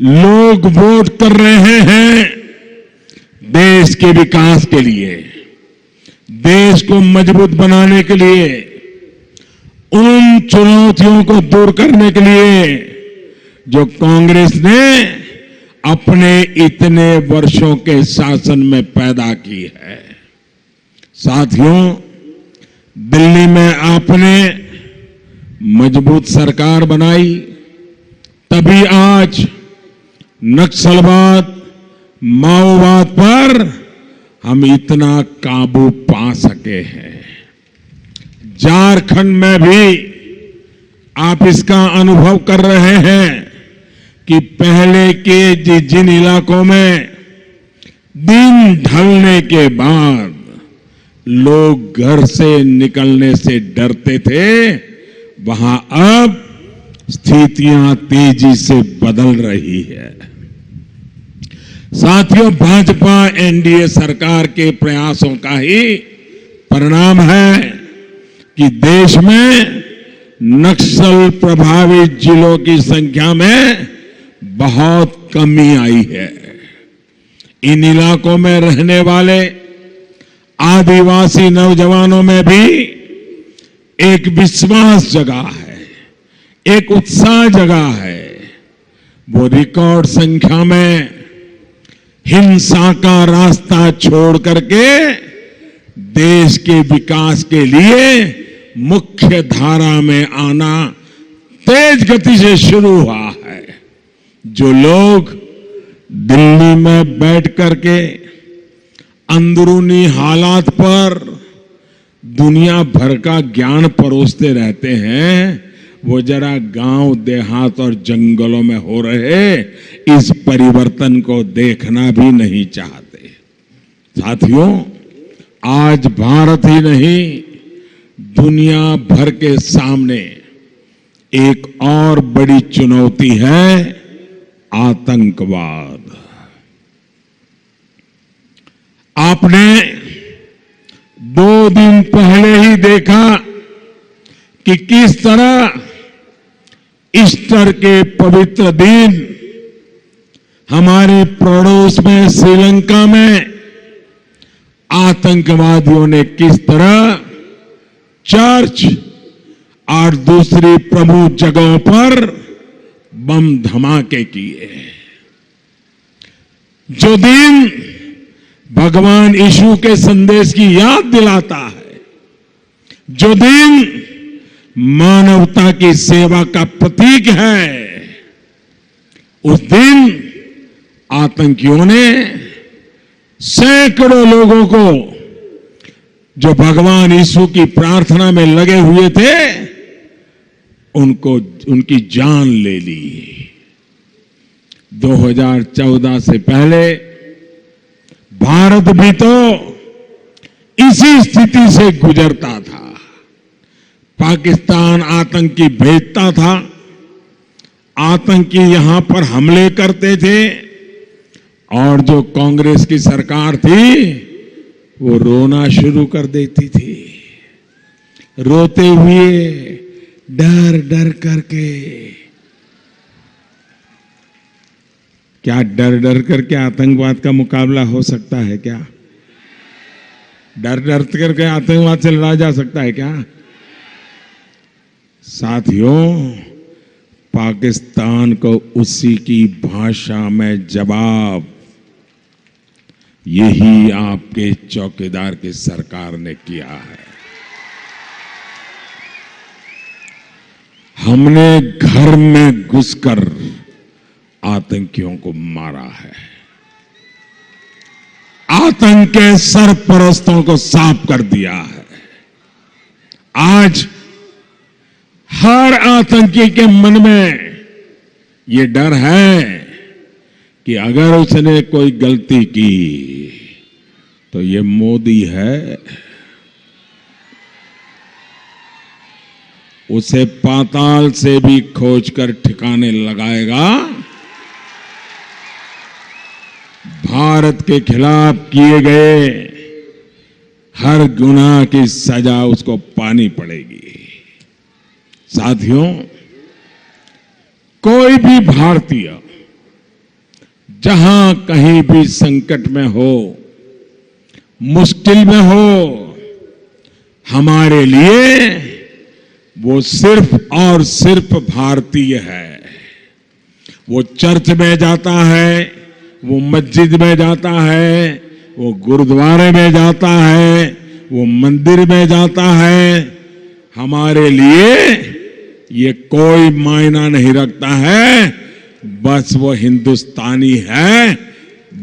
लोग वोट कर रहे हैं देश के विकास के लिए, देश को मजबूत बनाने के लिए, उन चुनौतियों को दूर करने के लिए जो कांग्रेस ने अपने इतने वर्षों के शासन में पैदा की है। साथियों, दिल्ली में आपने मजबूत सरकार बनाई, तभी आज नक्सलवाद, माओवाद पर हम इतना काबू पा सके हैं। झारखंड में भी आप इसका अनुभव कर रहे हैं कि पहले के जिन इलाकों में दिन ढलने के बाद लोग घर से निकलने से डरते थे, वहां अब स्थितियां तेजी से बदल रही है। साथियों, भाजपा एनडीए सरकार के प्रयासों का ही परिणाम है कि देश में नक्सल प्रभावित जिलों की संख्या में बहुत कमी आई है। इन इलाकों में रहने वाले आदिवासी नौजवानों में भी एक विश्वास जगा है, एक उत्साह जगा है। वो रिकॉर्ड संख्या में हिंसा का रास्ता छोड़ करके देश के विकास के लिए मुख्य धारा में आना तेज गति से शुरू हुआ है। जो लोग दिल्ली में बैठ करके अंदरूनी हालात पर दुनिया भर का ज्ञान परोसते रहते हैं, वो जरा गांव देहात और जंगलों में हो रहे इस परिवर्तन को देखना भी नहीं चाहते। साथियों, आज भारत ही नहीं, दुनिया भर के सामने एक और बड़ी चुनौती है आतंकवाद। आपने 2 दिन पहले ही देखा कि किस तरह ईस्टर के पवित्र दिन हमारे पड़ोस में श्रीलंका में आतंकवादियों ने किस तरह चर्च और दूसरी प्रमुख जगहों पर बम धमाके किए। जो दिन भगवान यीशु के संदेश की याद दिलाता है, जो दिन मानवता की सेवा का प्रतीक है, उस दिन आतंकियों ने सैकड़ों लोगों को जो भगवान यीशु की प्रार्थना में लगे हुए थे, उनकी जान ले ली। 2014 से पहले भारत भी तो इसी स्थिति से गुजरता था। पाकिस्तान आतंकी भेजता था, आतंकी यहां पर हमले करते थे, और जो कांग्रेस की सरकार थी वो रोना शुरू कर देती थी। रोते हुए डर डर करके, क्या डर डर करके आतंकवाद का मुकाबला हो सकता है क्या? डर डर करके आतंकवाद से लड़ा जा सकता है क्या? साथियों, पाकिस्तान को उसी की भाषा में जवाब यही आपके चौकीदार की सरकार ने किया है। हमने घर में घुसकर आतंकियों को मारा है, आतंक के सरपरस्तों को साफ कर दिया है। आज हर आतंकी के मन में ये डर है कि अगर उसने कोई गलती की तो ये मोदी है, उसे पाताल से भी खोजकर ठिकाने लगाएगा। भारत के खिलाफ किए गए हर गुनाह की सजा उसको पानी पड़ेगी। साथियों, कोई भी भारतीय जहां कहीं भी संकट में हो, मुश्किल में हो, हमारे लिए वो सिर्फ और सिर्फ भारतीय है। वो चर्च में जाता है, वो मस्जिद में जाता है, वो गुरुद्वारे में जाता है, वो मंदिर में जाता है। हमारे लिए ये कोई मायना नहीं रखता है, बस वो हिंदुस्तानी है,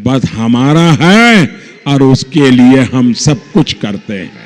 बस हमारा है और उसके लिए हम सब कुछ करते हैं।